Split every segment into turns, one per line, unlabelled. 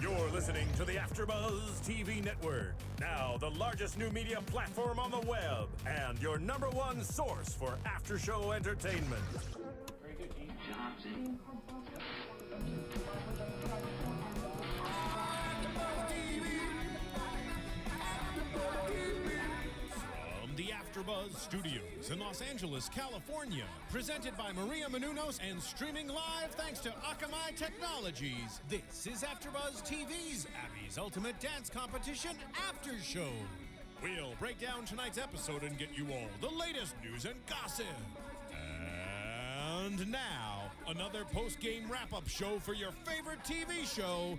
You're listening to the AfterBuzz TV network, now the largest new media platform on the web, and your #1 source for after-show entertainment.
Very good, Gene.
From the AfterBuzz Studios in Los Angeles, California, presented by Maria Menounos and streaming live thanks to Akamai Technologies. This is AfterBuzz TV's Abby's Ultimate Dance Competition After Show. We'll break down tonight's episode and get you all the latest news and gossip. And now, another post-game wrap-up show for your favorite TV show.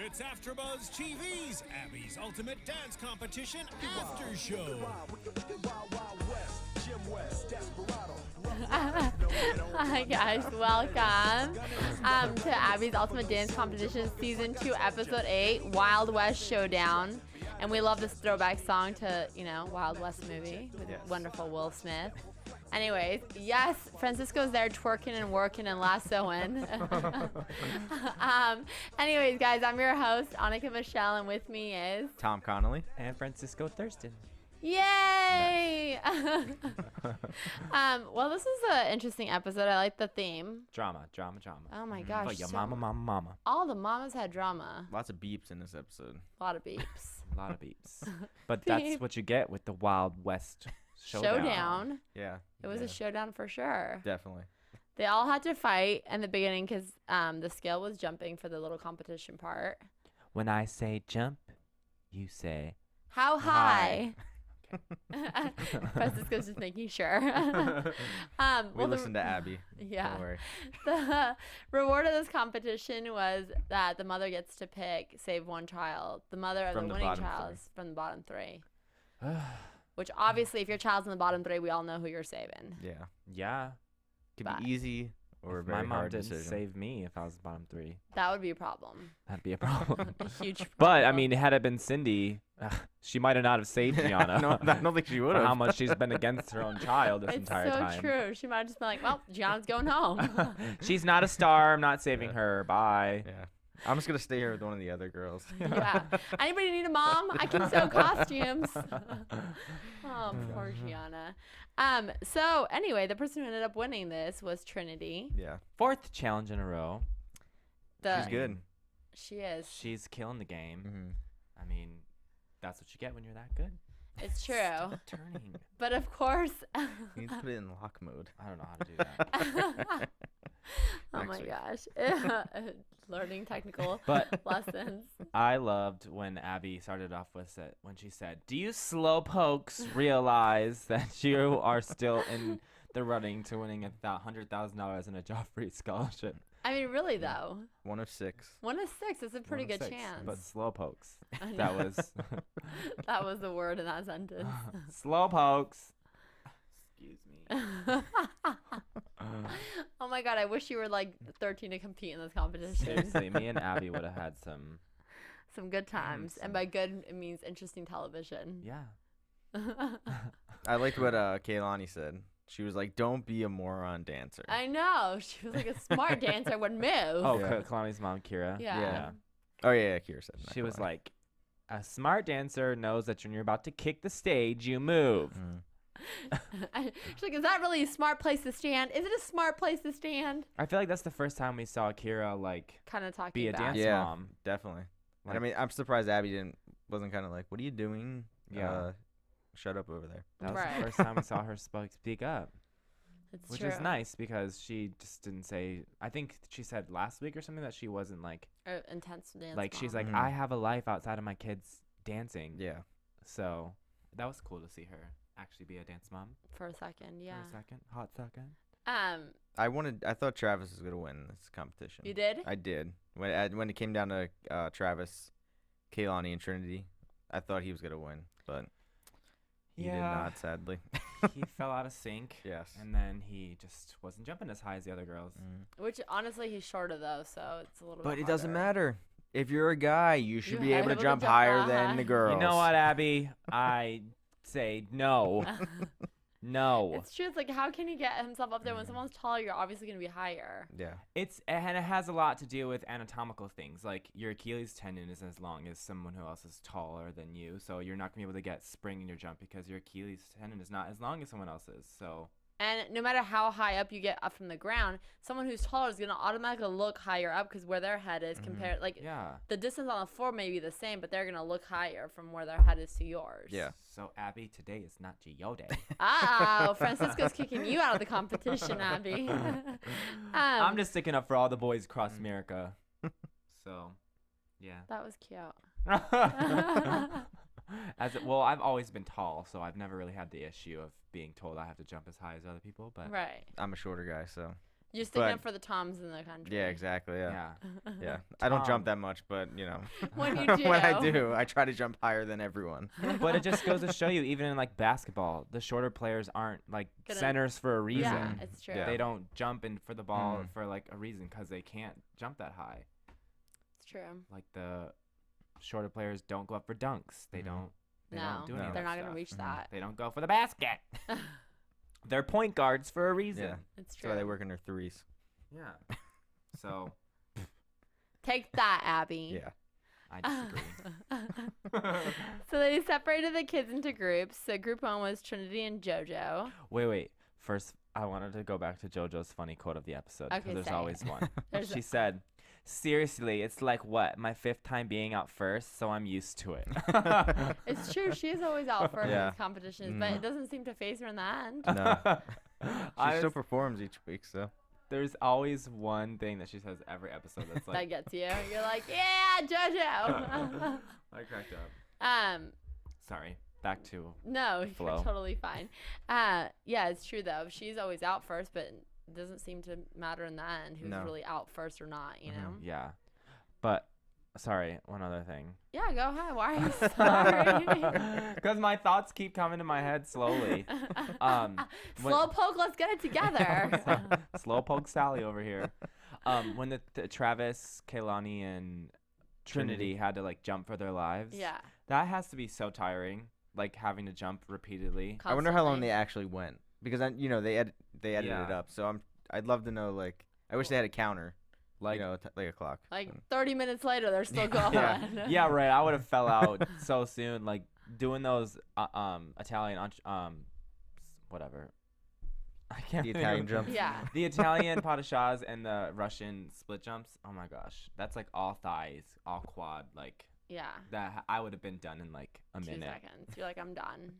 It's AfterBuzz TV's Abby's Ultimate Dance Competition After Show.
Hi guys, welcome to Abby's Ultimate Dance Competition Season 2, Episode 8, Wild West Showdown. And we love this throwback song to, Wild West movie with wonderful Will Smith. Anyways, yes, Francisco's there twerking and working and lassoing. Anyways, guys, I'm your host, Annika Michelle, and with me is...
Tom Connolly.
And Francisco Thurston.
Yay! Well, this is an interesting episode. I like the theme.
Drama.
Oh my gosh.
Oh, your mama.
All the mamas had drama.
Lots of beeps in this episode.
A lot of beeps.
A lot of beeps. But that's what you get with the Wild West Showdown.
Yeah.
It was a showdown for sure.
Definitely.
They all had to fight in the beginning because the scale was jumping for the little competition part.
When I say jump, you say
how high? Francisco's just making sure.
We listened to Abby.
Yeah.
Don't worry.
The reward of this competition was that the mother gets to save one child. The mother of
From
the
the
winning
bottom
child is from the bottom three. Which obviously, if your child's in the bottom three, we all know who you're saving.
Yeah.
yeah.
Could
But
be easy or a
If
very
my mom
hard
didn't
decision.
save me if I was bottom three.
That would be a problem.
That'd be a problem.
A huge problem.
But I mean, had it been Cindy, she might have not have saved Gianna.
No, I don't think she would
For
have.
how much she's been against her own child this
It's
entire
so
time.
true. She might have just been like, well, Gianna's going home.
She's not a star. I'm not saving her. Bye.
Yeah. I'm just going to stay here with one of the other girls.
Yeah. Anybody need a mom? I can sew costumes. Oh, poor Gianna. So anyway, the person who ended up winning this was Trinity.
Yeah.
4th challenge in a row.
She's good.
She is.
She's killing the game.
Mm-hmm.
I mean, that's what you get when you're that good.
It's true.
Stop turning.
But of course.
You need to put it in lock mode.
I don't know how to do that.
Oh
Next
my
week.
gosh. Learning technical
But
lessons.
I loved when Abby started off with it when she said, "Do you slow pokes realize that you are still in the running to winning $100,000 in a Joffrey scholarship?"
I mean, really though.
1 of 6.
1 of 6 is a pretty
One of
good
6,
chance.
But slow pokes.
I
That
know.
was
That was the word in that sentence.
slow pokes. Excuse me.
Oh my god, I wish you were like 13 to compete in this competition.
Seriously, me and Abby would have had some.
Some good times. And by good, it means interesting television.
Yeah.
I liked what Kaylani said. She was like, don't be a moron dancer.
I know. She was like a smart dancer would move.
Oh,
Yeah.
Kalani's mom, Kira.
Yeah.
Oh, yeah, Kira said that.
She was like, a smart dancer knows that when you're about to kick the stage, you move.
She's like, is that really a smart place to stand? Is it a smart place to stand?
I feel like that's the first time we saw Kira
Kind of talking
be a
back.
dance
Yeah.
mom.
Definitely.
Like,
I mean, I'm surprised Abby wasn't kind of like, what are you doing?
Yeah.
Shut up over there.
that was
Right.
the first time we saw her speak up,
It's
which
true.
is nice because she just didn't say. I think she said last week or something that she wasn't like
Intense dance.
like she's
mom.
like
Mhm.
I have a life outside of my kids dancing.
Yeah.
So that was cool to see her actually be a dance mom
for a second, yeah.
for a second, hot second.
I thought Travis was going to win this competition.
You did?
I did. When it came down to Travis, Kaylani, and Trinity, I thought he was going to win, but he did not, sadly.
He fell out of sync.
Yes.
And then he just wasn't jumping as high as the other girls.
Which honestly he's shorter though, so it's a little
But
bit
it doesn't
harder.
matter. If you're a guy, you should
You're
be able to
able to
jump
jump
higher
high.
than the girls.
You know what, Abby? I say no. No.
It's true. It's like, how can he get himself up there when someone's taller? You're obviously going to be higher.
Yeah.
And it has a lot to do with anatomical things. Like your Achilles tendon isn't as long as someone who else is taller than you, so you're not gonna be able to get spring in your jump because your Achilles tendon is not as long as someone else's. So.
And no matter how high up you get up from the ground, someone who's taller is going to automatically look higher up because where their head is compared, like, the distance on the floor may be the same, but they're going to look higher from where their head is to yours.
Yeah.
So, Abby, today is not Geo Day.
Oh, Francisco's kicking you out of the competition, Abby.
I'm just sticking up for all the boys across America. So, yeah.
That was cute.
Well, I've always been tall, so I've never really had the issue of being told I have to jump as high as other people. But
Right.
I'm a shorter guy, so.
You're sticking up for the Toms in the country.
Yeah, exactly. Yeah.
yeah.
Yeah. I don't jump that much, but, you know.
When you do.
when I do, I try to jump higher than everyone.
But it just goes to show you, even in like basketball, the shorter players aren't like centers for a reason.
Yeah, it's true.
Yeah.
They don't jump in for the ball for like a reason because they can't jump that high.
It's true.
Like the shorter players don't go up for dunks. They don't. They don't do any of
they're
that
not going to
stuff.
reach that.
They don't go for the basket. They're point guards for a reason.
Yeah.
It's
That's
true.
why they work in their threes.
Yeah. So
Take that, Abby.
Yeah.
I disagree.
So they separated the kids into groups. So group 1 was Trinity and JoJo.
Wait. First, I wanted to go back to JoJo's funny quote of the episode because
Okay,
there's
say
always
it.
one.
There's
She said, "Seriously, it's like what? My 5th time being out first, so I'm used to it."
It's true. She is always out for
Yeah.
these competitions, but it doesn't seem to phase her in the end.
No. She still performs each week, so.
There's always one thing that she says every episode that's
That
like,
gets you. You're like, yeah, JoJo.
I cracked up. Sorry, back to
No,
Flow.
you're totally fine. Yeah, it's true though. She's always out first, but it doesn't seem to matter in the end who's
No.
really out first or not. You know?
yeah. But sorry, one other thing.
Yeah, go ahead. Why are you sorry?
Because my thoughts keep coming to my head slowly.
Slow poke. Let's get it together.
Slowpoke Sally over here. When the Travis, Kaylani, and Trinity had to like jump for their lives.
Yeah.
That has to be so tiring, like having to jump repeatedly.
I wonder how long
Constantly.
they actually went because they edited it up. So I'd love to know like I wish they had a counter,
Like,
like a clock.
Like 30 minutes later, they're still going.
yeah, right. I would have fell out so soon. Like doing those Italian whatever. I can't.
The
think
Italian
of-
jump.
Yeah.
The Italian pas-de-chats and the Russian split jumps. Oh my gosh, that's like all thighs, all quad. Like
Yeah.
that, I would have been done in like a
2
minute.
seconds. You're like, I'm done.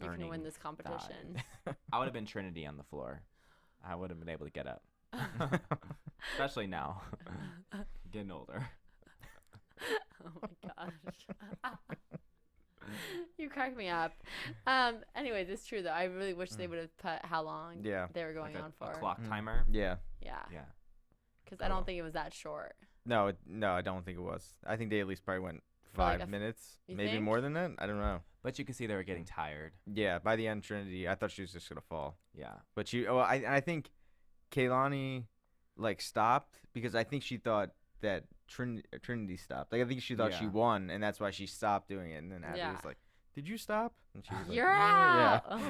You can win
Burning
this competition.
thighs. I would have been Trinity on the floor. I would have been able to get up. Especially now, getting older.
Oh my gosh. You crack me up. Anyways, it's true though. I really wish they would have put how long
Yeah.
they were going
Like
on for.
a clock timer.
Yeah.
Yeah.
Yeah.
Because I don't think it was that short.
No, I don't think it was. I think they at least probably went
For like
5 minutes,
you
maybe
think?
more than that. I don't know.
But you could see they were getting tired.
Yeah, by the end, Trinity, I thought she was just gonna fall.
Yeah.
But I think Kaylani like stopped because I think she thought that Trinity stopped. Like I think she thought she
Yeah.
won, and that's why she stopped doing it. And then Abby
Yeah.
was like, "Did you stop?" And she was like,
You're
"Yeah."
out.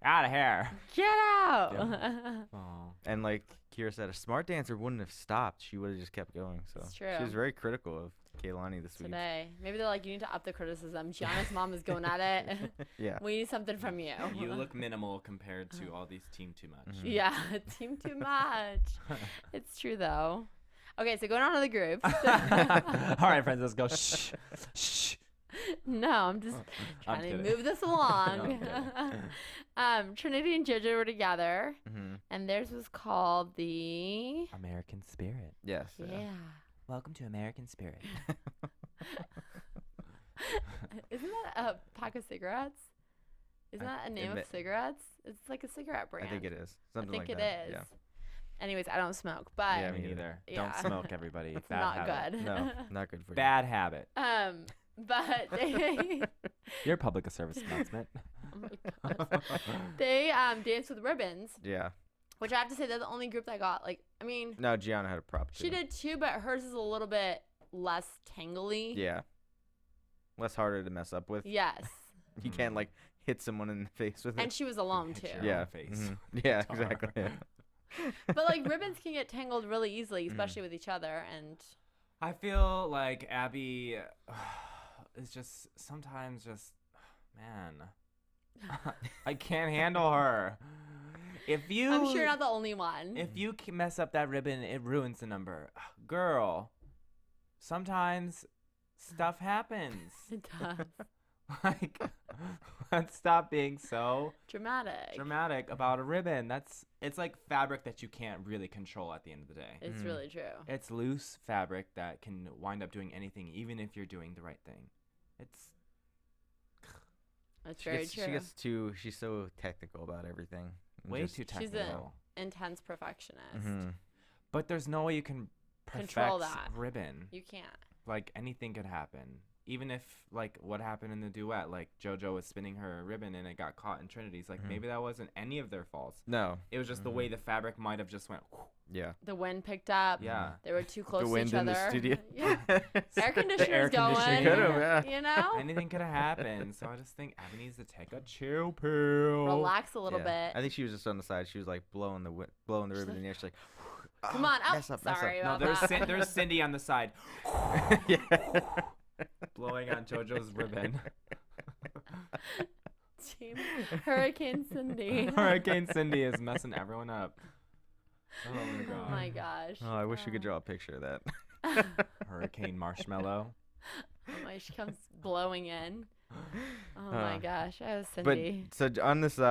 Out of here.
Get out.
Oh.
And like Kira said, a smart dancer wouldn't have stopped. She would have just kept going. So
It's
she
true.
was very critical of Kaylani this week.
Today. Maybe they're like, you need to up the criticism. Gianna's mom is going at it.
Yeah.
We need something from you.
You look minimal compared to all these team too much.
Mhm.
Yeah, team too much. It's true though. Okay, so going on to the groups.
All right, friends, let's go. Shh. Shh.
No, I'm just trying to
kidding.
move this along.
No, I'm
Trinity and JoJo were together,
Mm-hmm.
and theirs was called the.
American Spirit.
Yes.
Yeah.
Welcome to American Spirit.
Isn't that a pack of cigarettes? Isn't that a name of cigarettes? It's like a cigarette brand.
I think it is.
I
Something
think
like
it
that.
is.
Yeah.
Anyways, I don't smoke, but
Yeah,
Me
me
neither.
Yeah.
Don't smoke, everybody.
it's
Bad
not
habit.
good.
No, not good for you.
Bad habit.
But they,
Your public service announcement.
oh my God. They danced with ribbons,
Yeah.
which I have to say they're the only group that got like. I mean,
No, Gianna had a prop too.
she did too, but hers is a little bit less tangly.
Yeah. Less harder to mess up with.
Yes.
You can't like hit someone in the face with it.
And she was alone
Hit
too.
your
Yeah.
own face.
Mhm. Yeah,
Tar.
exactly. Yeah.
But like ribbons can get tangled really easily, especially with each other. And
I feel like Abby is just sometimes just, man, I can't handle her. If you,
I'm sure you're not the only one.
if you mess up that ribbon, it ruins the number. Girl, sometimes stuff happens.
It does.
Like, let's stop being so
Dramatic.
about a ribbon. It's like fabric that you can't really control at the end of the day.
It's really true.
It's loose fabric that can wind up doing anything, even if you're doing the right thing.
That's very true.
She's so technical about everything. And
Way
just-
too
She's
technical.
an intense perfectionist.
Mhm.
But there's no way you can perfect
Control that.
ribbon.
You can't.
Like, anything could happen. Even if, like, what happened in the duet, like, JoJo was spinning her ribbon and it got caught in Trinity's. Like, maybe that wasn't any of their faults.
No.
It was just the way the fabric might have just went, whoo.
Yeah.
The wind picked up.
Yeah.
They were too close
The
to
wind
each
in
other.
the studio.
Yeah. Air conditioner's going.
conditioning.
Could've, yeah.
You know?
Anything could have happened. So I just think Abby needs to take a chill pill.
Relax a little
Yeah.
bit.
I think she was just on the side. She was like blowing the ribbon in the air. She's like,
Come on. Oh,
mess up, mess
sorry
No,
about that.
there's Cindy on the side
up. Yeah.
blowing on JoJo's ribbon.
Team Hurricane Cindy.
Hurricane Cindy is messing everyone up. Oh my god.
Oh my gosh.
Oh, I wish we could draw a picture of that.
Hurricane Marshmallow.
Oh my, she comes blowing in. Oh my gosh. I was
But
Cindy.
so on this, it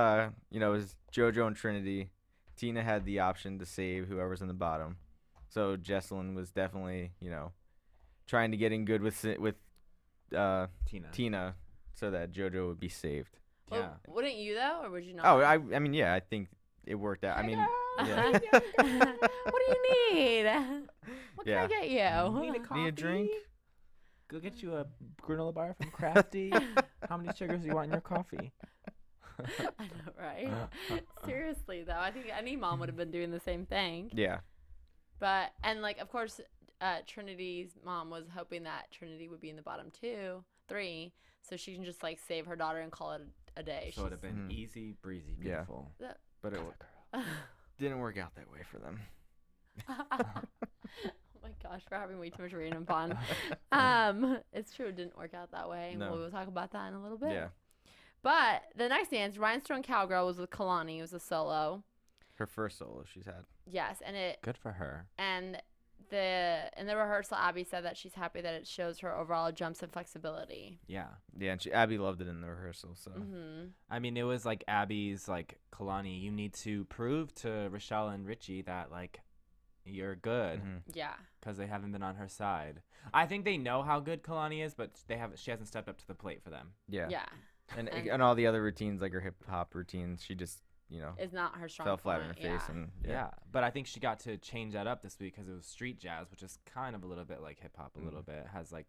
was JoJo and Trinity. Tina had the option to save whoever's in the bottom. So Jesselyn was definitely, trying to get in good with Tina so that JoJo would be saved.
Well,
Yeah.
wouldn't you though, or would you not?
Oh, I mean, yeah, I think it worked out. I mean, yeah.
What do you need? What can I
Yeah.
get you?
Need a coffee?
Need a drink?
Go get you a granola bar from Crafty. How many sugars do you want in your coffee?
I know, right? Seriously, though, I think any mom would have been doing the same thing.
Yeah.
But, and like, of course, Trinity's mom was hoping that Trinity would be in the bottom 3, so she can just like save her daughter and call it a day.
So it would have been
Mhm.
easy breezy,
Yeah.
beautiful.
But it didn't work out that way for them.
Oh my gosh, we're having way too much random fun. It's true, it didn't work out that way.
No.
We'll talk about that in a little bit.
Yeah.
But the next dance, Rhinestone Cowgirl, was with Kalani. It was a solo.
Her first solo she's had.
Yes,
Good for her.
in the rehearsal, Abby said that she's happy that it shows her overall jumps and flexibility.
Yeah.
Yeah, and Abby loved it in the rehearsal. So
I mean, it was like Abby's like, Kalani, you need to prove to Rochelle and Richie that like you're good
Mhm.
Yeah.
because they haven't been on her side. I think they know how good Kalani is, but she hasn't stepped up to the plate for them.
yeah.
Yeah.
And all the other routines, like her hip hop routines, she just
Is not her strong
fell flat on her
point,
face
yeah.
and
Yeah. But I think she got to change that up this week because it was street jazz, which is kind of a little bit like hip hop, a little bit. It has like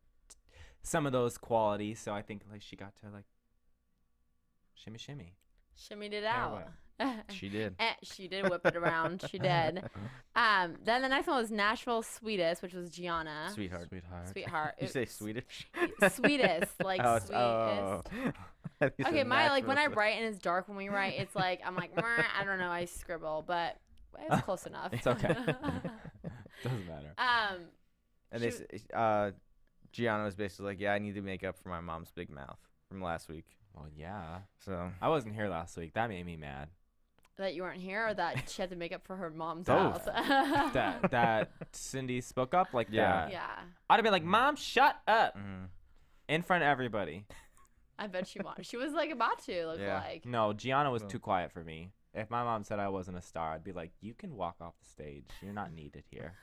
some of those qualities. So I think like she got to like shimmy.
Shimmied it
Hair
out.
whip.
she did.
She did whip it around. She did. Then the next one was Nashville's Sweetest, which was Gianna.
Sweetheart.
Sweetheart.
You say Swedish?
Sweetest, like
Oh,
sweetest.
oh. I think you
Okay,
said
like when I
Nashville.
write and it's dark when we write, it's like I'm like "Meh," I don't know, I scribble, but it's close enough.
It's okay. Doesn't matter.
And Gianna was basically like, yeah, I need to make up for my mom's big mouth from last week.
Well, yeah.
So
I wasn't here last week. That made me mad.
That you weren't here, or that she had to make up for her mom's
Both.
mouth.
that Cindy spoke up like
Yeah.
that.
Yeah,
I'd have been like, Mom, shut up
mhm.
in front of everybody.
I bet she wanted. She was like about to look
Yeah.
like.
No, Gianna was
Well.
too quiet for me. If my mom said I wasn't a star, I'd be like, you can walk off the stage. You're not needed here.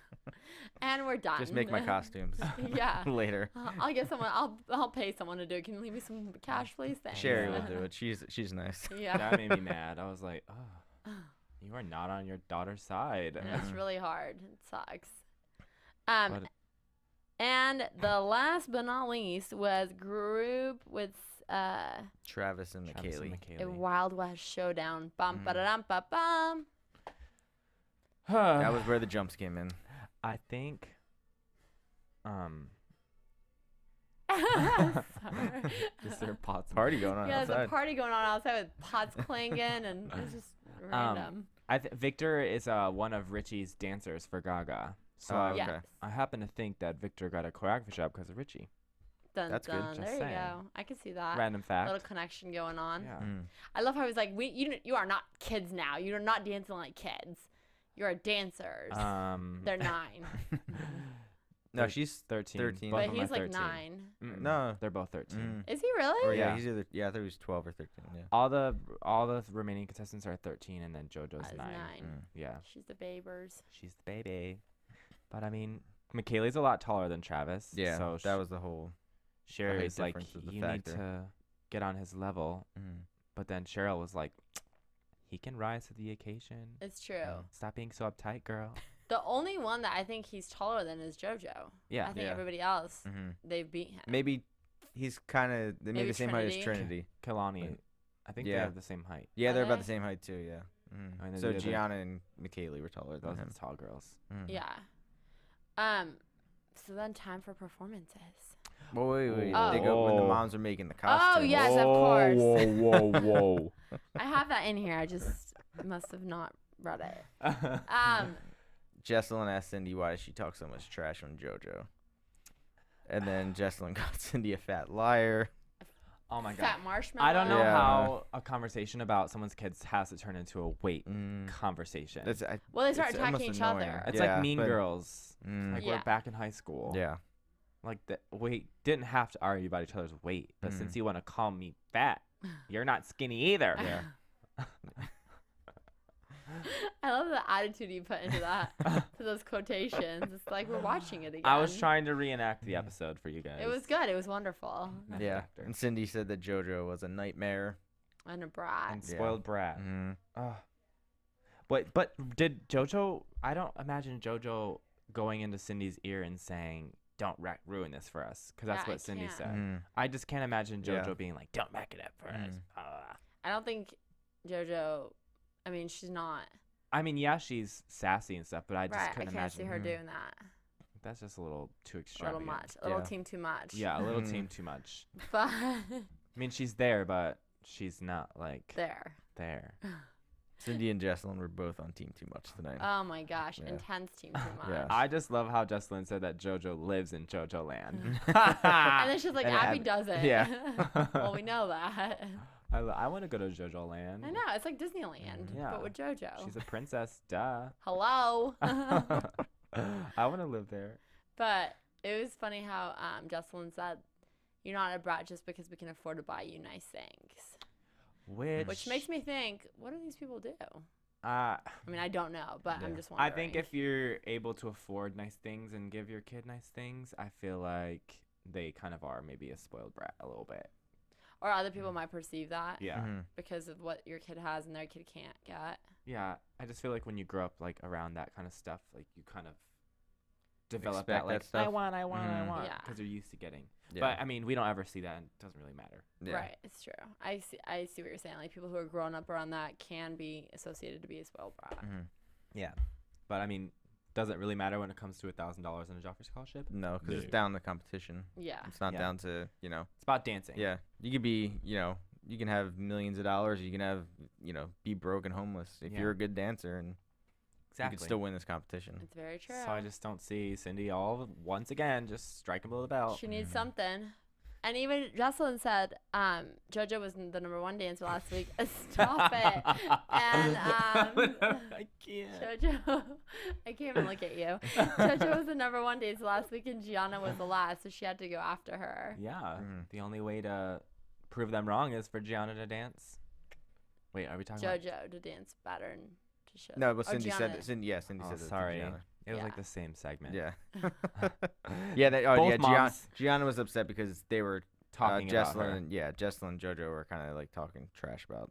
And we're done.
Just make my costumes
Yeah.
later.
I'll get someone. I'll pay someone to do it. Can you leave me some cash, please? Thanks.
Sherry will do it. She's nice.
Yeah.
That made me mad. I was like, oh, you are not on your daughter's side.
And it's really hard. It sucks.
But-
And the last but not least was group with
Travis and
Travis and
McKaylee.
a
McKaylee.
Wild West Showdown. Bum ba da dum ba bum.
That was where the jumps came in.
I think, Is there pots?
Party going on
Yeah, there's a
outside.
party going on outside with pots clanging, and it's just random.
Victor is one of Richie's dancers for Gaga. So
Oh, okay.
Yes.
I happen to think that Victor got a choreography job because of Richie.
Dun,
That's good.
dun.
Just
There you
saying.
go. I can see that.
Random fact.
Little connection going on.
Yeah.
I love how he's like, you are not kids now. You're not dancing like kids. You're dancers. They're 9.
No, she's
13.
13.
Both
But
of them
he's
are
like
13.
9.
No.
They're both 13.
Is he
Or
really?
yeah,
Yeah.
he's either I thought he was 12 or 13. Yeah.
All the remaining contestants are 13, and then JoJo's 9.
9.
Yeah,
She's the babers.
she's the baby. But I mean, McKaylee's a lot taller than Travis.
Yeah,
So
that was the whole.
Sherry's like,
difference was the
you need
factor.
to get on his level. But then Cheryl was like, he can rise to the occasion.
It's true.
Stop being so uptight, girl.
The only one that I think he's taller than is JoJo.
Yeah.
I think
Yeah.
everybody else,
Mm-hmm.
they've beat him.
Maybe he's kind of maybe
Maybe
the same height as
Trinity?
Trinity.
Kalani,
But-
I think they
Yeah.
have the same height.
Yeah,
Are
they're about
they?
the same height too. Yeah.
I know
So
the other-
Gianna and McKaylee were taller than
Those are
him.
the tall girls.
Yeah. So then time for performances.
Well, wait.
Oh.
They go when the
Oh.
moms are making the costumes.
yes, of course.
Whoa.
I have that in here. I just must have not read it.
Jesselyn asked Cindy why does she talk so much trash on JoJo, and then Jesselyn got Cindy a fat liar.
Oh my god.
Fat marshmallow.
I don't know
Yeah.
how a conversation about someone's kids has to turn into a weight
Mm.
conversation.
That's
Well, they start
it's almost
attacking each
annoying.
other.
It's
Yeah,
like Mean
but-
Girls. Like
Yeah.
we're back in high school.
Yeah.
Like we didn't have to argue about each other's weight, but
Mhm.
since you want to call me fat, you're not skinny either.
Yeah.
I love the attitude you put into that, to those quotations. It's like we're watching it again.
I was trying to reenact the episode for you guys.
It was good. It was wonderful.
Method
Yeah.
actor.
And Cindy said that JoJo was a nightmare.
And a brat.
And
Yeah.
spoiled brat.
Mm.
Ugh. But did JoJo? I don't imagine JoJo going into Cindy's ear and saying, "Don't ruin this for us," because that's
Yeah, I
what Cindy
can't.
said.
Mm.
I just can't imagine JoJo
Yeah.
being like, "Don't back it up for us."
Mhm.
I don't think JoJo. I mean, she's not.
I mean, yeah, she's sassy and stuff, but I just
Right. I
couldn't
can't
imagine.
see her
Mhm.
doing that.
That's just a little too
A little
extravagant.
much. A little
Yeah.
team too much.
Yeah, a little
Mhm.
team too much.
But
I mean, she's there, but she's not like
there.
there.
Cindy and Jesselyn were both on Team Too Much tonight.
Oh my gosh.
Yeah.
Intense team too much.
Yeah.
I just love how Jesselyn said that JoJo lives in JoJo land.
And then she's like,
And
Abby
Abby-
doesn't.
yeah.
Well, we know that.
I want to go to JoJo land.
I know. It's like Disneyland,
Yeah.
but with JoJo.
She's a princess, duh.
Hello.
I want to live there.
But it was funny how Jesselyn said, "You're not a brat just because we can afford to buy you nice things." Which makes me think, what do these people do? I mean, I don't know, but I'm
Yeah.
just wondering.
I think if you're able to afford nice things and give your kid nice things, I feel like they kind of are maybe a spoiled brat a little bit.
or other people might perceive that
Yeah.
Mhm.
because of what your kid has and their kid can't get.
Yeah. I just feel like when you grow up like around that kind of stuff, like you kind of develop
Expect
that
that
like
stuff.
I want,
Mhm.
Yeah.
because you're used to getting.
Yeah.
But I mean, we don't ever see that, and it doesn't really matter.
Yeah.
Right, it's true. I see what you're saying. Like people who are grown up around that can be associated to be a spoiled brat.
Mhm.
Yeah. But I mean, does it really matter when it comes to $1,000 in a Joffrey scholarship?
No, because
No.
it's down to competition.
Yeah.
It's not
Yeah.
down to
It's about dancing.
Yeah, you could be you can have millions of dollars. You can have be broke and homeless if
Yeah.
you're a good dancer, and you
Exactly.
can still win this competition.
It's very true.
So I just don't see Cindy once again just striking below the belt.
She needs something. And even Jocelyn said JoJo was the #1 dancer last week. Stop it. And
I can't.
JoJo, I can't even look at you. JoJo was the #1 dancer last week, and Gianna was the last, so she had to go after her.
Yeah.
Mhm.
The only way to prove them wrong is for Gianna to dance. Wait, are we talking about?
JoJo to dance better and to show.
No, but
Oh,
Cindy said
Gianna.
that. Cindy
Oh,
said that. to
sorry.
Gianna.
It was like
Yeah.
the same segment.
Yeah. Yeah.
Both
Yeah.
moms
Gianna was upset because they were
talking about her.
Jesselyn. Yeah, Jesselyn and JoJo were kind of like talking trash about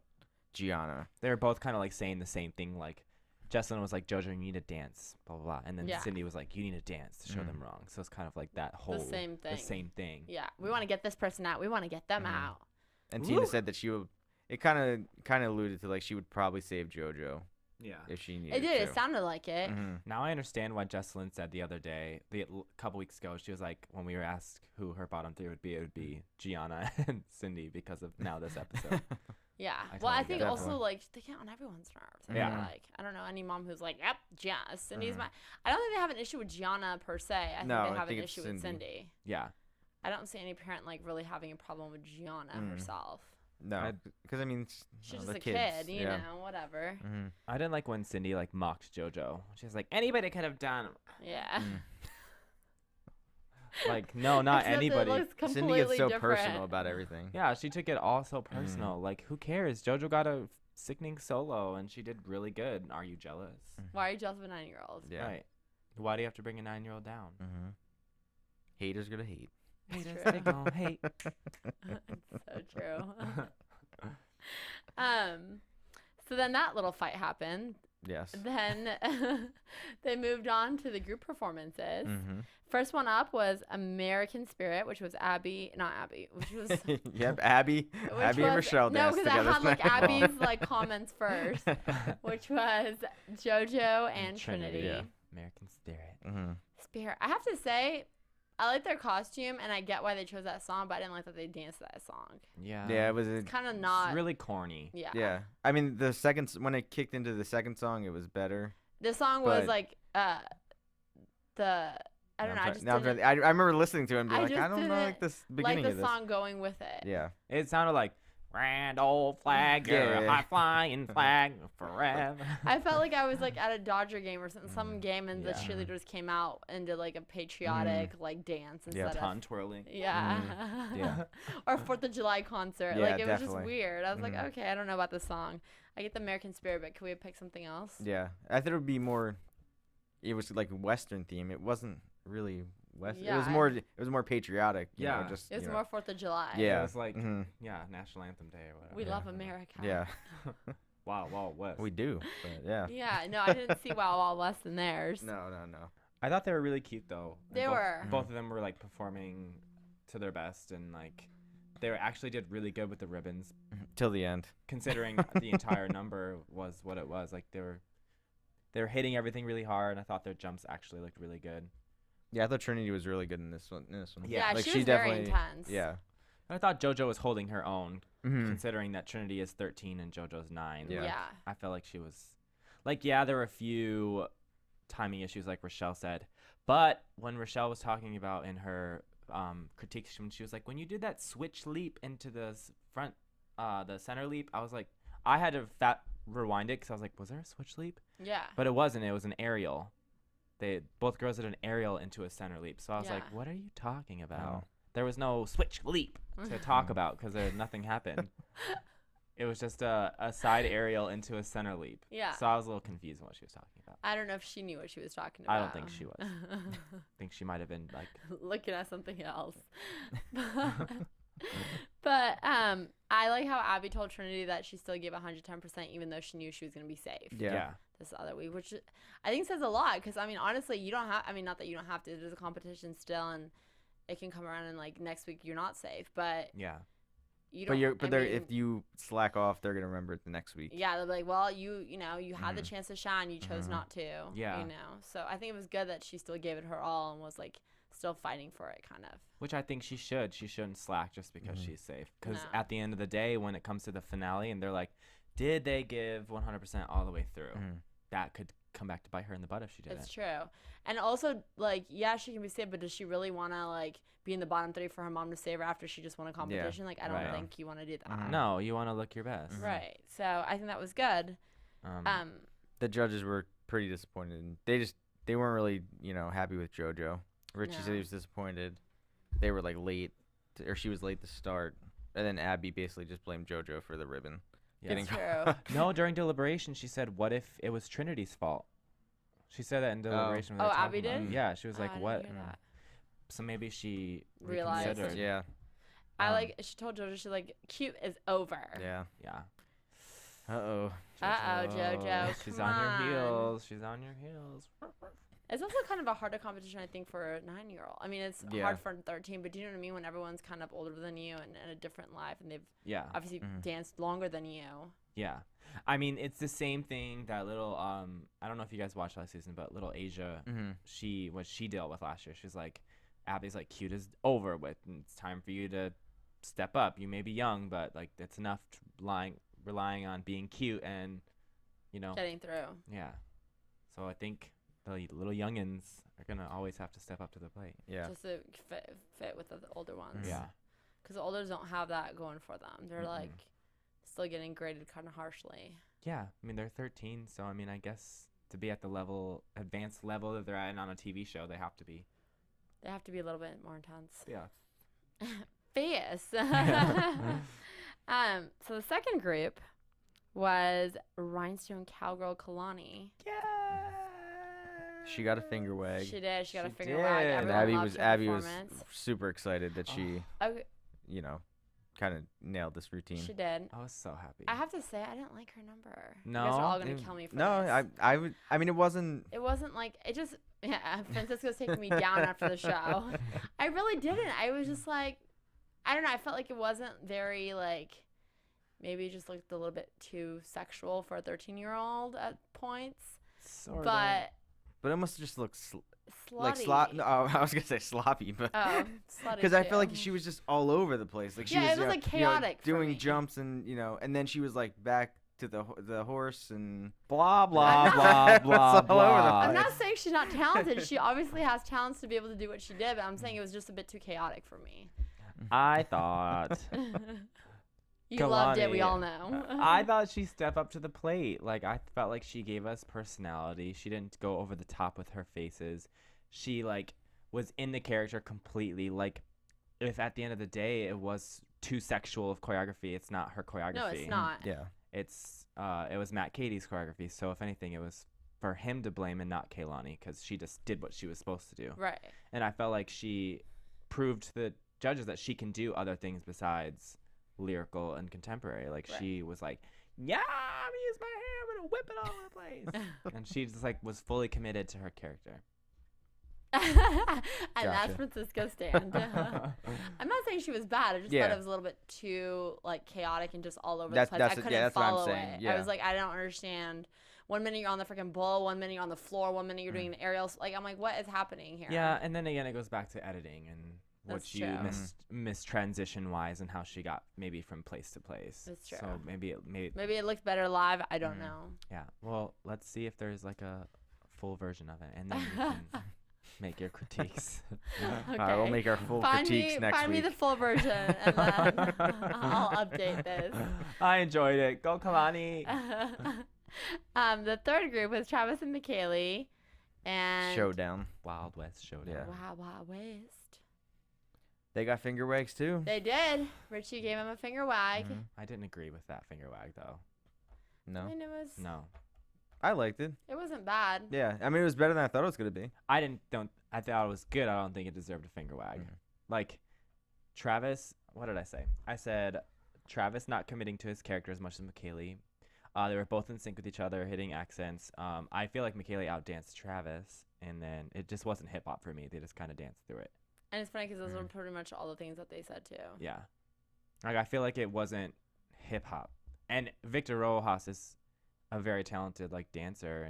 Gianna.
They were both kind of like saying the same thing. Like, Jesselyn was like, "JoJo, you need to dance," blah blah blah, and then
Yeah.
Cindy was like, "You need to dance to show
Mhm.
them wrong." So it's kind of like that whole
same
The
thing.
same thing.
Yeah, we want to get this person out. We want to get them
Mhm.
out.
And
Woo.
Tina said that she would. It kind of alluded to like she would probably save JoJo
Yeah.
if she needed
It did.
to.
It sounded like it.
Mhm.
Now I understand what Jesselyn said the other day, couple weeks ago. She was like, when we were asked who her bottom three would be, it would be Gianna and Cindy because of now this episode.
Yeah.
I
Well, I
totally
think
get it.
also
Definitely.
like they get on everyone's nerves. I
Yeah.
feel like I don't know any mom who's like, yep, Gianna, Cindy's
Mhm.
my. I don't think they have an issue with Gianna per se. I think
No,
they
I
have an
think it's
issue with
Cindy.
Cindy.
Yeah.
I don't see any parent like really having a problem with Gianna herself.
No, because I mean,
She's
the
just a
kids,
kid, you know, whatever.
Mhm.
I didn't like when Cindy like mocked JoJo. She was like, anybody could have done.
Yeah.
Mm.
Like, no, not
Except it
anybody.
looks
Cindy
completely
gets so
different.
personal about everything.
Yeah, she took it all so personal. Like, who cares? JoJo got a sickening solo, and she did really good. Are you jealous?
Why are you jealous of a 9-year-old?
Yeah.
Right. Why do you have to bring a 9-year-old down?
Mm-hmm. Haters gonna hate.
Haters,
true.
they gon' hate.
So true. So then that little fight happened.
Yes.
Then they moved on to the group performances.
Mm-hmm.
First one up was American Spirit, which was not Abby, which was
Yep, Abby and Michelle
no,
danced
because I
together.
had like Abby's like comments first, which was JoJo and Trinity.
Yeah.
American Spirit.
Mm-hmm.
Spirit. I have to say, I like their costume, and I get why they chose that song, but I didn't like that they danced that song.
Yeah.
Yeah, it was.
It's kind of not.
It's really corny.
Yeah.
Yeah, I mean, the second when it kicked into the second song, it was better.
The song was
But-
like I don't know. I just didn't
I remember listening to it and being
I
like, I
just
don't know, like
didn't
this
like
beginning
the
of this.
song going with it.
Yeah.
It sounded like grand old flag, you're
Yeah.
a high flying flag forever.
I felt like I was like at a Dodger game or some game, and the
Yeah.
cheerleaders came out and did like a patriotic like dance
Yeah.
instead
Tongue twirling.
yeah,
Yeah.
or 4th of July concert.
Yeah,
Like it was
definitely.
just weird. I was like,
Mhm.
okay, I don't know about the song. I get the American Spirit, but can we pick something else?
Yeah, I thought it would be more. It was like a Western theme. It wasn't really West. It was
Yeah.
more. It was more patriotic. You know,
Yeah.
just
It was
you know.
more 4th of July.
Yeah.
It was like,
Mhm.
yeah, National Anthem Day or whatever.
We
Yeah.
love America.
Yeah,
Wow, Wild West.
we do. But yeah.
Yeah, no, I didn't see Wild Wild West in theirs.
No.
I thought they were really cute though. And
They were.
Both of them were like performing to their best, and like they actually did really good with the ribbons,
Till the end.
considering the entire number was what it was. Like they were hitting everything really hard, and I thought their jumps actually looked really good.
Yeah, I thought Trinity was really good in this one.
Yeah,
like,
she was very intense.
Yeah.
And I thought JoJo was holding her own,
Mhm.
considering that Trinity is 13 and JoJo's 9.
Yeah.
Yeah.
I felt like she was, like, yeah, there were a few timing issues, like Rochelle said. But when Rochelle was talking about in her critiques, when she was like, when you did that switch leap into the front, the center leap, I was like, I had to rewind it because I was like, was there a switch leap?
Yeah.
But it wasn't. It was an aerial. Both girls did an aerial into a center leap. So I was like,
Yeah.
what are you talking about?
Oh.
There was no switch leap to talk about because nothing happened. It was just a side aerial into a center leap.
Yeah.
So I was a little confused on what she was talking about.
I don't know if she knew what she was talking about.
I don't think she was. I think she might have been like,
Looking at something else. But I like how Abby told Trinity that she still gave 110% even though she knew she was going to be safe
Yeah.
this other week, which I think says a lot because, I mean, honestly, you don't have, I mean, not that you don't have to, there's a competition still and it can come around and like next week you're not safe, but
yeah.
you don't.
But
I
they're
mean,
if you slack off, they're gonna remember it the next week.
yeah, they'll be like, well, you know, you had the
Mhm.
chance to shine, you chose
Mhm.
not to.
Yeah.
You know, so I think it was good that she still gave it her all and was like still fighting for it, kind of.
Which I think she should. She shouldn't slack just because she's safe. Because
No.
at the end of the day, when it comes to the finale and they're like, did they give 100% all the way through?
Mhm.
That could come back to bite her in the butt if she didn't.
It's true. And also, like, yeah, she can be safe, but does she really want to, like, be in the bottom 3 for her mom to save her after she just won a competition? Like, I don't
Right.
think you want to do that.
Mhm.
No, you want to look your best.
Right. So I think that was good.
The judges were pretty disappointed. And they weren't really happy with JoJo. Richie said
No.
he was disappointed. They were like late, or she was late to start, and then Abby basically just blamed JoJo for the ribbon.
Yeah.
Getting
That's true.
No, during deliberation, she said, what if it was Trinity's fault? She said that in deliberation. when they
Oh,
were
Abby
talking about
did?
it. Yeah, she was
Oh,
like,
I didn't
what?
hear that.
So maybe she
Realized.
reconsidered.
Yeah,
I
Um,
like, she told JoJo, she's like, cute is over.
yeah.
Yeah.
Uh-oh.
Uh-oh, JoJo.
She's
come
on
on.
your heels. She's on your heels.
It's also kind of a harder competition, I think, for a 9-year-old. I mean, it's hard for a 13, but do you know what I mean? When everyone's kind of older than you and in a different life, and they've obviously danced longer than you.
Yeah. I mean, it's the same thing that little, I don't know if you guys watched last season, but little Asia, what she dealt with last year. She's like, Abby's like, cute is over with, and it's time for you to step up. You may be young, but like, it's enough relying on being cute and, you know.
Getting through.
Yeah. So I think the little youngins are going to always have to step up to the plate.
Yeah.
Just to fit with the older ones.
Yeah.
Because the olders don't have that going for them. They're like still getting graded kind of harshly.
Yeah. I mean, they're 13. So, I mean, I guess to be at the advanced level that they're at on a TV show, they have to be.
They have to be a little bit more intense.
Yeah.
Fierce. So the second group was Rhinestone Cowgirl Kalani.
Yeah.
She got a finger wag.
She did. She got a
She
finger
did.
wag.
And
Everyone
Abby
loved
was
her performance.
super excited that she,
Okay,
you know, kind of nailed this routine.
she did.
I was so happy.
I have to say, I didn't like her number.
No?
You guys are all going to kill me for
No,
this.
I mean, it wasn't.
It wasn't like, it just, Francisco's taking me down after the show. I really didn't. I was just like, I don't know. I felt like it wasn't very, like, maybe just looked a little bit too sexual for a 13-year-old at points. But
it must just look
slutty.
No, I was gonna say sloppy, but
Oh, slutty
because I feel
too.
like she was just all over the place. Like she
Yeah,
was,
it was, like, chaotic for
doing
me.
jumps and and then she was like back to the horse and
blah, blah, blah, blah,
It's all over the
blah.
I'm not saying she's not talented. She obviously has talents to be able to do what she did, but I'm saying it was just a bit too chaotic for me.
I thought.
You loved it, we
Kalani,
all know.
I thought she stepped up to the plate. Like, I felt like she gave us personality. She didn't go over the top with her faces. She, like, was in the character completely. Like, if at the end of the day it was too sexual of choreography, it's not her choreography.
No, it's not.
yeah.
It was Matt Katie's choreography. So, if anything, it was for him to blame and not Kaylani, because she just did what she was supposed to do.
Right.
And I felt like she proved to the judges that she can do other things besides lyrical and contemporary. Like, she was like, yeah, I'm gonna use my hair, I'm gonna whip it all over the place. And she just like was fully committed to her character.
And that's
Gotcha.
Francisco's stand. I'm not saying she was bad. I just thought it was a little bit too like chaotic and just all over the place. I couldn't
that's what I'm
follow
saying.
it.
Yeah.
I was like, I don't understand. 1 minute you're on the freaking bull, 1 minute you're on the floor, 1 minute you're doing an aerial. Like, I'm like, what is happening here?
Yeah, and then again it goes back to editing and what
That's
you
true.
missed transition wise and how she got maybe from place to place.
That's true.
So maybe
Maybe it looked better live. I don't know.
yeah. Well, let's see if there's like a full version of it, and then you can make your critiques.
Okay.
All right, we'll make our full critiques next
find
week.
me the full version, and then I'll update this.
I enjoyed it. Go Kalani.
The third group was Travis and McKaylee, and
Showdown.
Wild West Showdown.
Yeah.
Wow, West.
They got finger wags too.
They did. Richie gave him a finger wag.
I didn't agree with that finger wag though.
No,
I mean, it was.
No.
I liked it.
It wasn't bad.
Yeah, I mean it was better than I thought it was gonna be.
I thought it was good. I don't think it deserved a finger wag. Like, Travis, what did I say? I said Travis not committing to his character as much as McKaylee. They were both in sync with each other, hitting accents. I feel like McKaylee outdanced Travis, and then it just wasn't hip hop for me. They just kind of danced through it.
And it's funny because those were pretty much all the things that they said too.
Yeah. Like, I feel like it wasn't hip hop. And Victor Rojas is a very talented like dancer,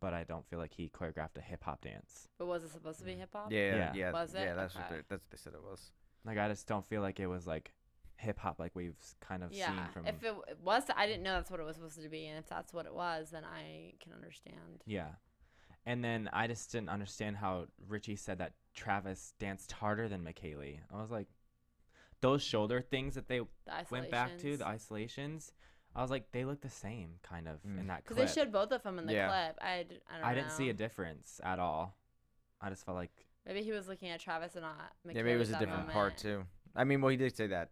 but I don't feel like he choreographed a hip hop dance.
But was it supposed to be hip hop?
Yeah.
Was it?
Yeah, that's
Okay.
what they said it was.
Like, I just don't feel like it was like hip hop like we've kind of seen from.
If it was, I didn't know that's what it was supposed to be, and if that's what it was, then I can understand.
Yeah. And then I just didn't understand how Richie said that Travis danced harder than McKaylee. I was like, those shoulder things that they went back to, the isolations, I was like, they look the same kind of in that clip.
Because they showed both of them in the
Yeah.
clip. I don't know.
I didn't see a difference at all. I just felt like,
Maybe he was looking at Travis and not McKaylee.
Yeah, maybe it was a
that
different
moment.
part too. I mean, well, he did say that,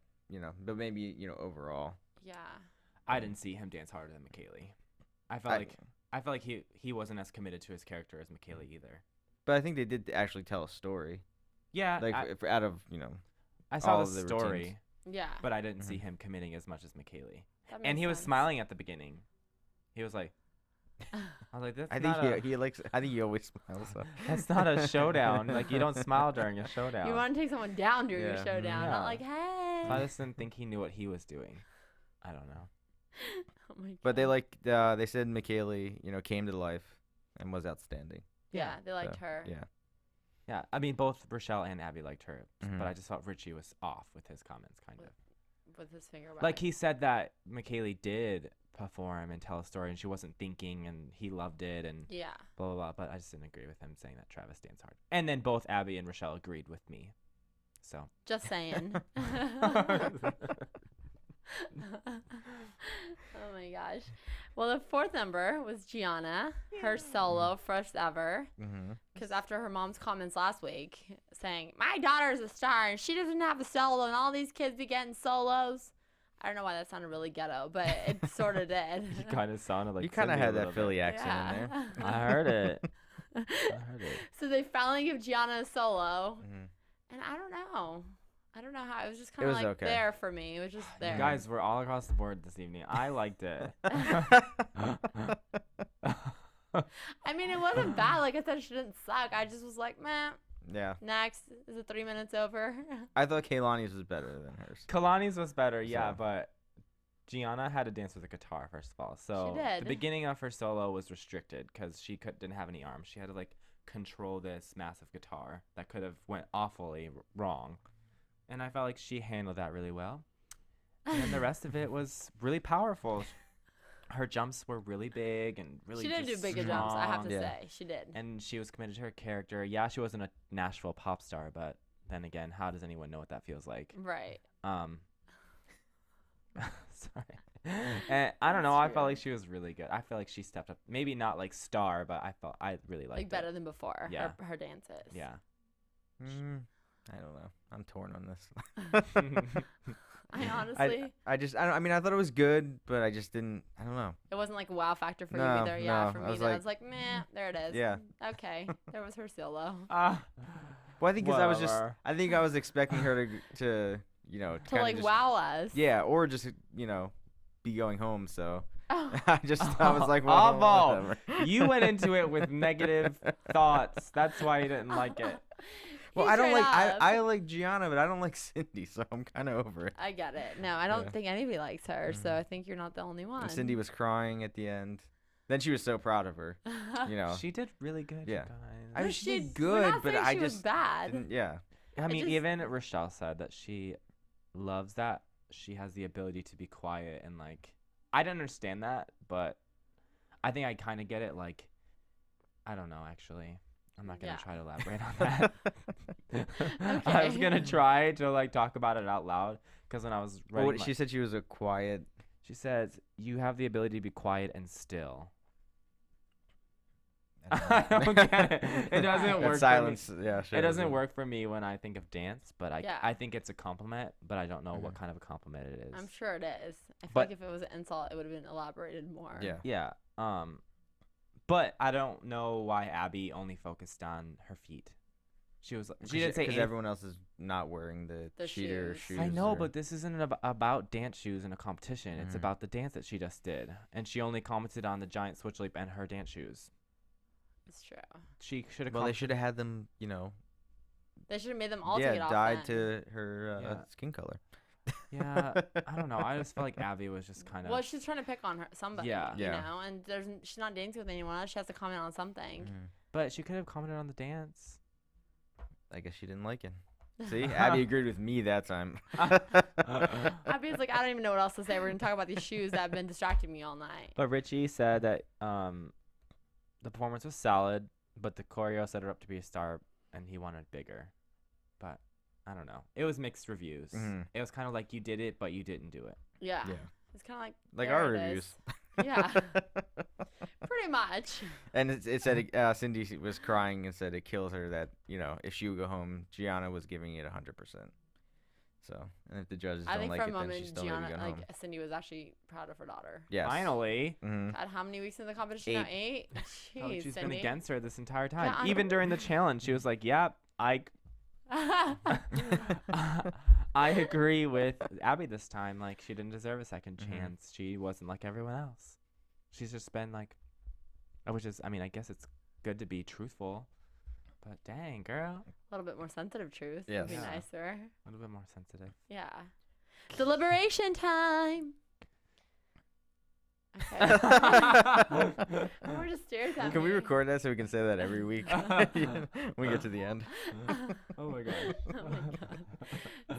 but maybe overall.
Yeah.
I didn't see him dance harder than McKaylee. I felt like he wasn't as committed to his character as McKaylee either.
But I think they did actually tell a story.
Yeah,
Like out of
I saw
all
the
of the
story,
routines.
Yeah.
but I didn't see him committing as much as McKaylee.
That
And
makes
he was
sense.
smiling at the beginning. He was like, I was like, that's
I
not
think
a,
he likes. I think he always smiles. So.
that's not a showdown. Like, you don't smile during a showdown.
You want to take someone down during your
Yeah.
showdown,
Yeah.
not like, hey.
I just didn't think he knew what he was doing. I don't know.
Oh my
But they
God.
they said McKaylee, came to life and was outstanding.
Yeah, they liked
So,
her.
Yeah.
Yeah, I mean, both Rochelle and Abby liked her,
Mhm.
but I just felt Richie was off with his comments, kind of.
With his finger back.
Like, he said that McKaylee did perform and tell a story, and she wasn't thinking, and he loved it, and
Yeah.
blah, blah, blah. But I just didn't agree with him saying that Travis danced hard. And then both Abby and Rochelle agreed with me. So.
Just saying. Oh my gosh. Well, the fourth number was Gianna, her solo, first ever.
Mm-hmm.
Because after her mom's comments last week saying, my daughter's a star and she doesn't have a solo and all these kids be getting solos. I don't know why that sounded really ghetto, but it sort of did.
You kind of sounded like
You kind of
Cindy a
had that
little bit.
Philly accent in there.
I heard it. I heard it.
So they finally give Gianna a solo.
Mhm.
And I don't know. I don't know how. It was just
It
kind of
was
like
okay.
there for me. It was just there.
Guys, we're all across the board this evening. I liked it.
I mean, it wasn't bad. Like I said, she didn't suck. I just was like, meh.
Yeah.
Next. Is it 3 minutes over?
I thought Kaylani's was better than hers.
Kalani's was better, yeah,
So.
but Gianna had to dance with a guitar first of all. So
did.
the beginning of her solo was restricted because she didn't have any arms. She had to like control this massive guitar that could have went awfully wrong, and I felt like she handled that really well. And then the rest of it was really powerful. Her jumps were really big and really.
She did do
just
bigger jumps, I have to
strong.
Yeah.
say. She did.
And she was committed to her character. Yeah, she wasn't a Nashville pop star, but then again, how does anyone know what that feels like?
Right.
Sorry. And I don't know.
That's
I
true.
felt like she was really good. I feel like she stepped up. Maybe not like star, but I really liked
Like better
it.
than before.
Yeah.
Her dances.
Yeah.
I don't know. I'm torn on this.
I honestly,
I thought it was good, but I just didn't. I don't know.
it wasn't like a wow factor for you
No,
either. Yeah,
no,
for
I
me,
was
though. I
like-
was like, meh, there it is.
Yeah.
Okay, there was her solo.
Well, I think because
Whatever.
I think I was expecting her to
To
kinda
like
just,
wow us.
Yeah, or just be going home. So
Oh.
I was like, well,
Avo,
whatever.
you went into it with negative thoughts. That's why you didn't like it.
Well,
He
I don't
straight
like
up.
I like Gianna, but I don't like Cindy, so I'm kind of over it.
I get it. No, I don't
Yeah.
think anybody likes her, so
Mhm.
I think you're not the only one.
And Cindy was crying at the end. Then she was so proud of her.
She did really good. you
Yeah.
guys.
I mean,
But
she did
we're not
good, but
saying
I
she was
just
bad.
didn't. Yeah.
I mean,
just-
even Rochelle said that she loves that she has the ability to be quiet and like. I don't understand that, but I think I kind of get it. Like, I don't know. Actually, I'm not gonna
Yeah.
try to elaborate on that. I was
Okay.
gonna try to like talk about it out loud because when I was
Well,
writing,
she said she was a quiet.
she says you have the ability to be quiet and still.
I
I don't get it. It doesn't
That
work for me.
silence. Yeah.
It doesn't work for me when I think of dance, but
Yeah.
I think it's a compliment, but I don't know what
Mhm.
kind of a compliment it is.
I'm sure it is. I feel
But-
like if it was an insult, it would have been elaborated more.
Yeah.
Yeah. But I don't know why Abby only focused on her feet. She was she didn't say
because
anything.
everyone else is not wearing the
The
cheater
shoes.
shoes.
I know,
or-
but this isn't about dance shoes in a competition. It's
Mhm.
about the dance that she just did, and she only commented on the giant switch leap and her dance shoes.
It's true.
She should have.
Well, they should have had them.
They should have made them all take it off
dyed
then.
to her
Yeah.
skin color.
Yeah, I don't know. I just felt like Abby was just kind of.
Well, she's trying to pick on somebody,
Yeah.
you
Yeah.
know, and she's not dancing with anyone else. She has to comment on something.
Mhm.
But she could have commented on the dance.
I guess she didn't like it. See, Abby agreed with me that time.
Abby's like, I don't even know what else to say. We're gonna talk about these shoes that have been distracting me all night.
But Richie said that the performance was solid, but the choreo set her up to be a star, and he wanted bigger. But I don't know. It was mixed reviews.
Mhm.
It was kind of like you did it, but you didn't do it.
Yeah.
Yeah.
It's kind of
Like
there
our
it
reviews.
is. Yeah. Pretty much.
And it said Cindy was crying and said it kills her that if she would go home, Gianna was giving it 100%. So, and if the judges
I
don't
think
like
for a
it, then
moment,
she's still maybe
Gianna,
going
like
home.
Cindy, was actually proud of her daughter.
Yes.
Finally.
Hmm.
God, how many weeks in the competition now? 8?
Oh,
Jeez,
she's
Cindy.
been against her this entire time.
Yeah, I
Even
know.
during the challenge, she was like, "Yep, I agree with Abby this time. Like, she didn't deserve a second
Mhm.
chance. She wasn't like everyone else. She's just been like Which is, I mean, I guess it's good to be truthful, but dang, girl,
A little bit more sensitive truth.
Yes.
Would be
Yeah.
nicer.
a little bit more sensitive.
Yeah. Deliberation time. Okay. We're just staring at
Can we
me.
record that so we can say that every week when we get to the end?
Oh my god.
Oh my God.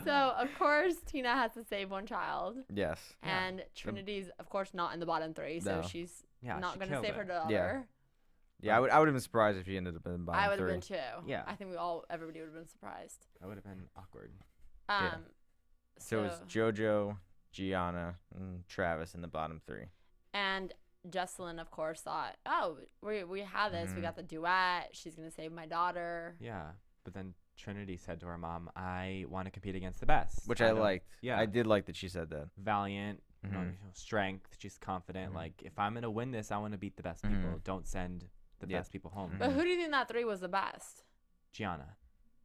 So, of course, Tina has to save one child.
Yes.
Yeah.
And Trinity's, of course, not in the bottom three. So
No.
she's
Yeah,
not
she
going to
killed
save her
it.
daughter.
Yeah, I would have been surprised if she ended up in the bottom
I would have
three.
been too.
Yeah.
I think everybody would have been surprised.
That would have been awkward.
Um,
So it was JoJo, Gianna, and Travis in the bottom three.
And Jesselyn, of course, thought, oh, we have this. We
Mhm.
got the duet. She's going to save my daughter.
Yeah, but then Trinity said to her mom, "I want to compete against the best,"
Which I
don't-
liked.
Yeah,
I did like that she said that.
valiant, you know,
Mhm.
strength. She's confident.
Mhm.
Like, if I'm gonna win this, I want to beat the best people.
Mhm.
Don't send the
Yeah.
best people home.
Mhm.
But who do you think that three was the best?
Gianna.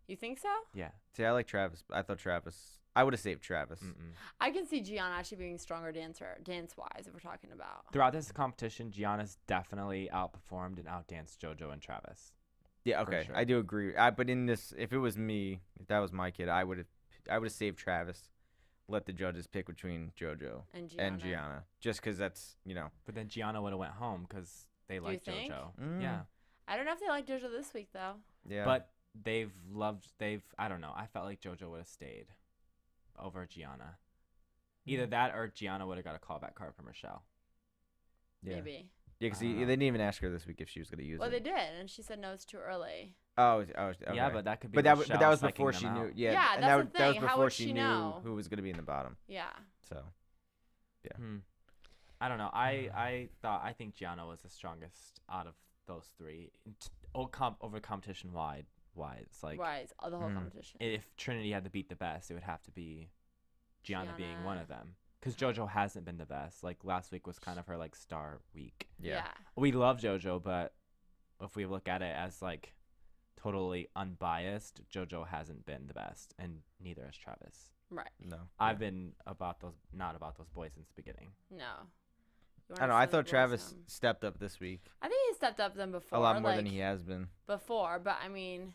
You think so?
Yeah.
See, I like Travis. I thought Travis. I would have saved Travis.
Mm-mm.
I can see Gianna actually being stronger dance-wise, if we're talking about.
Throughout this competition, Gianna's definitely outperformed and outdanced JoJo and Travis.
Yeah,
For
okay,
sure.
I do agree. But in this, if it was me, if that was my kid, I would have saved Travis. Let the judges pick between JoJo
And
and Gianna, just because that's
But then Gianna would have went home because they
you
like
think?
JoJo.
Mm.
Yeah.
I don't know if they like JoJo this week, though.
yeah.
But I don't know. I felt like JoJo would have stayed over Gianna. Either that or Gianna would have got a callback card from Rochelle.
yeah,
Maybe.
yeah, because
I don't
they
know.
didn't even ask her this week if she was gonna use
Well,
it.
they did, and she said no, it's too early.
Okay.
Yeah, but that could be.
But that was
Rochelle
before
psyching
she
them
knew.
out.
Yeah,
Yeah,
and
that's
that,
the
that was
thing. How
before
would
she
she
knew
know?
who was gonna be in the bottom.
Yeah.
So
I don't know. I think Gianna was the strongest out of those three. Over competition wise, like
Right. The whole
Mhm.
competition.
if Trinity had to beat the best, it would have to be Gianna being one of them. Because JoJo hasn't been the best. Like last week was kind of her like star week.
yeah.
We love JoJo, but if we look at it as like totally unbiased, JoJo hasn't been the best, and neither has Travis.
Right.
No.
I've been not about those boys since the beginning.
No. You
I don't know. I thought Travis stepped up this week
I think he stepped up than before.
a lot more than
like,
he has been.
before, but I mean,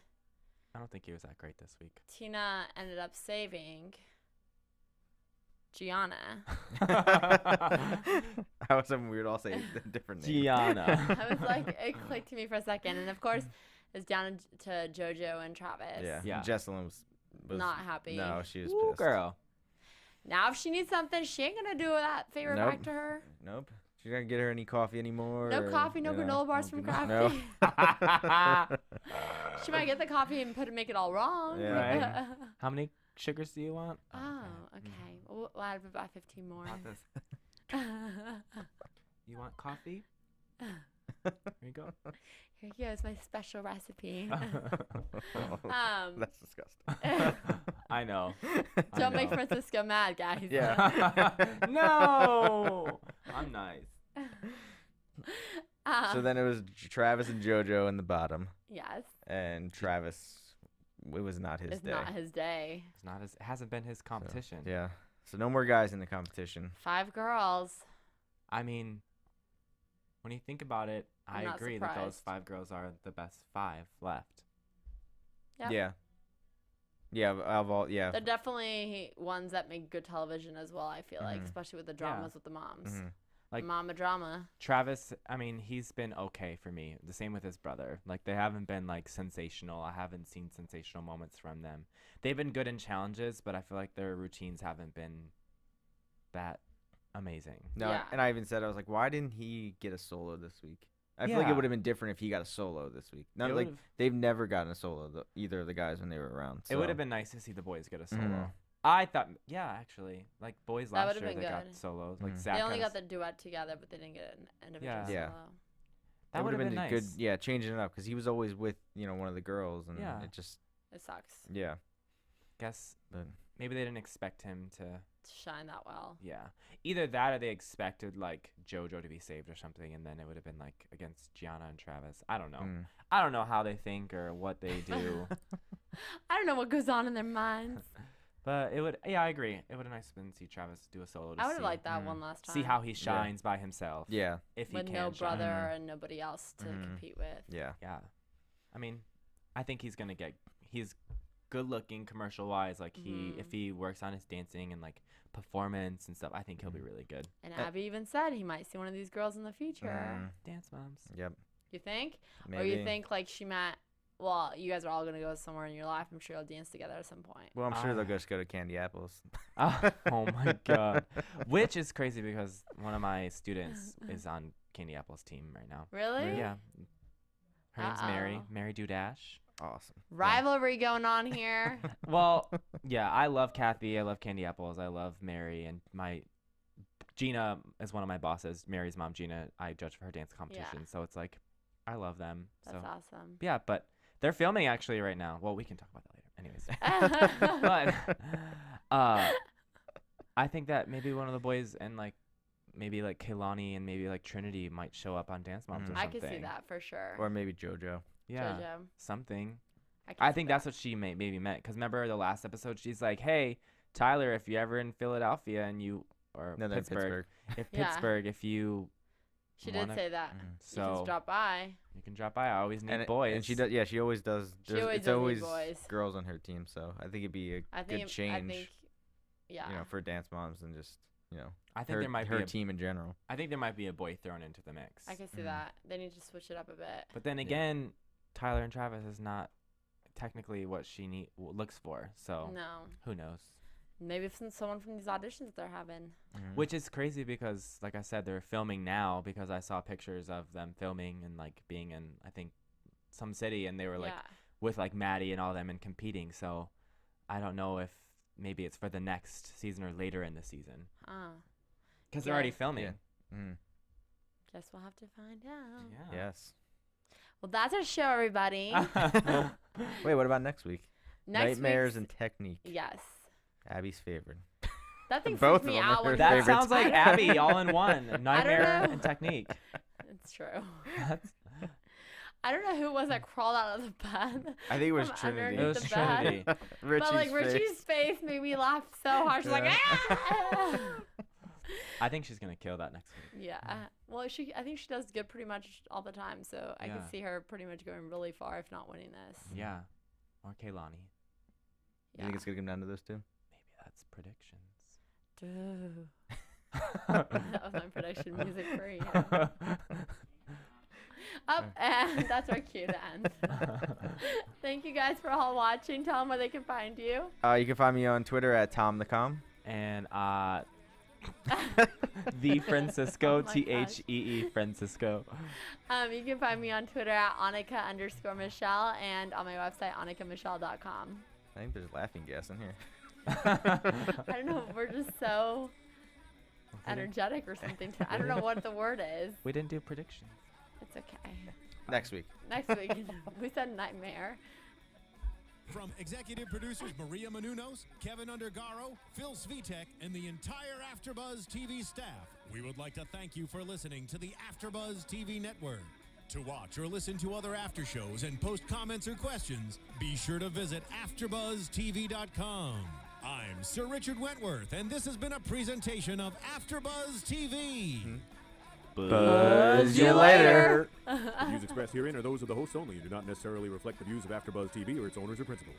I don't think he was that great this week.
Tina ended up saving Gianna.
I was something weird. I'll say a different name.
Gianna.
I was like, it clicked to me for a second, and of course, it's down to JoJo and Travis.
Yeah.
Yeah.
Jesselyn was
Not happy.
No, she was
Ooh,
pissed.
girl.
Now, if she needs something, she ain't gonna do that favor
Nope.
back to her.
Nope. She's not gonna get her any coffee anymore.
No
or,
coffee, no
you know,
granola bars from Crafty.
No.
She might get the coffee and make it all wrong.
Yeah.
Right. How many sugars do you want?
Oh, okay. We'll add about 15 more.
About this. You want coffee? Here you go.
Here you go. It's my special recipe.
That's disgusting.
I know.
Don't make Francisco mad, guys.
Yeah.
No. I'm nice.
So then it was Travis and JoJo in the bottom,
Yes.
and Travis, it was not his
It's
day.
not his day.
It hasn't been his competition.
Yeah. So no more guys in the competition.
5 girls.
I mean, when you think about it,
I'm
I
not
agree that those
surprised.
5 girls are the best 5 left.
Yep.
Yeah. Yeah. Of all. Yeah.
They're definitely ones that make good television as well, I feel like,
Mhm.
especially with the dramas with the moms.
Mhm.
Like-
Mama drama.
Travis, I mean, he's been okay for me. The same with his brother. Like, they haven't been, like, sensational. I haven't seen sensational moments from them. They've been good in challenges, but I feel like their routines haven't been that amazing.
No.
Yeah.
And I even said, I was like, why didn't he get a solo this week? I feel like
Yeah.
it would have been different if he got a solo this week. None
It
like
would've-
they've never gotten a solo, either of the guys when they were around.
It would
so-
have been nice to see the boys get a solo.
Mhm.
I thought, yeah, actually, like boys
That
last
would've
year,
been
they got
good.
solos. Like
Mhm.
Zach
They only
has-
got the duet together, but they didn't get an individual
Yeah.
Yeah.
solo.
that would have been
a
nice.
good, yeah, changing it up because he was always with one of the girls, and
Yeah.
it just,
It sucks
yeah.
Guess
But
maybe they didn't expect him to.
to shine that well.
Yeah, either that or they expected like JoJo to be saved or something, and then it would have been like against Gianna and Travis. I don't know.
mm.
I don't know how they think or what they do.
I don't know what goes on in their minds.
But it would, yeah, I agree. It would have nice been to see Travis do a solo. To
I would have
see,
liked that one last time.
see how he shines by himself.
Yeah.
If he
with
can
no
shine.
brother and nobody else to compete with.
Yeah.
Yeah. I mean, I think he's gonna get. He's good looking commercial wise. Like if he works on his dancing and like performance and stuff, I think he'll be really good.
And Abby even said he might see one of these girls in the future.
Dance moms.
Yep.
You think?
Maybe.
Or you think like she met? Well, you guys are all gonna go somewhere in your life. I'm sure you'll dance together at some point.
Well, I'm sure they'll just go to Candy Apples.
Oh my god. Which is crazy because one of my students is on Candy Apple's team right now.
Really?
Yeah. Her name's Mary. Mary Dudash.
Awesome.
Rivalry going on here.
Well, yeah, I love Kathy. I love Candy Apples. I love Mary. And my Gina is one of my bosses. Mary's mom, Gina, I judge for her dance competition. So it's like, I love them.
That's
so
awesome.
yeah, but they're filming actually right now. Well, we can talk about that later. Anyways. But I think that maybe one of the boys and like maybe like Kehlani and maybe like Trinity might show up on Dance Moms or
I
something.
could see that for sure.
Or maybe JoJo.
Yeah.
JoJo.
Something.
I
I think that's what she maybe meant. Because remember the last episode, she's like, hey, Tyler, if you're ever in Philadelphia and you, or
No, they're in
Pittsburgh, if
Yeah.
Pittsburgh, if you
She did say that. You
so
just drop by.
you can drop by. I always need
And
boys.
And she does. Yeah, she always does.
She always
It's
does need
always
boys.
girls on her team, so I think it'd be a good change.
Yeah.
You know, for Dance Moms and just
I think
her,
there might
her
be a,
team in general.
I think there might be a boy thrown into the mix.
I can see that. They need to switch it up a bit.
But then again, Tyler and Travis is not technically what she looks for. So
No.
who knows?
Maybe someone from these auditions they're having.
Which is crazy because, like I said, they're filming now because I saw pictures of them filming and like being in, I think, some city, and they were like with like Maddie and all them and competing. So I don't know if maybe it's for the next season or later in the season because they're already filming.
Yeah.
Guess we'll have to find out.
Yeah.
Yes.
Well, that's our show, everybody.
Wait, what about next week?
Next
Nightmares
week's-
and Technique.
Yes.
Abby's favorite.
That thing
Both
freaked me
of them are
out
her
when
That
favorites.
sounds like Abby all in one. Nightmare
know.
and Technique.
It's true. I don't know who it was that crawled out of the bed.
I think it was
from
Trinity.
It
underneath
was
the bed.
Trinity.
Richie's
But like Richie's face made me laugh so hard. She's like, ah!
I think she's gonna kill that next week.
Yeah. Well, I think she does good pretty much all the time. So I
Yeah.
can see her pretty much going really far, if not winning this.
Yeah. Or Kehlani.
You think it's gonna come down to those two?
Maybe that's predictions.
That was my prediction music for you. And that's our cue to end. Thank you guys for all watching. Tell them where they can find you.
You can find me on Twitter at TomTheCom.
And the Francisco,
Oh my gosh.
Thee Francisco.
You can find me on Twitter at Annika_Michelle and on my website, AnnikaMichelle.com.
I think there's laughing gas in here.
I don't know. We're just so energetic or something. I don't know what the word is.
We didn't do predictions.
It's okay.
Next week.
Next week, we said nightmare.
From executive producers Maria Menounos, Kevin Undergaro, Phil Svitek, and the entire AfterBuzz TV staff, we would like to thank you for listening to the AfterBuzz TV network. To watch or listen to other after shows and post comments or questions, be sure to visit AfterBuzzTV.com. I'm Sir Richard Wentworth, and this has been a presentation of AfterBuzz TV.
Buzz you later.
The views expressed herein are those of the hosts only and do not necessarily reflect the views of AfterBuzz TV or its owners or principals.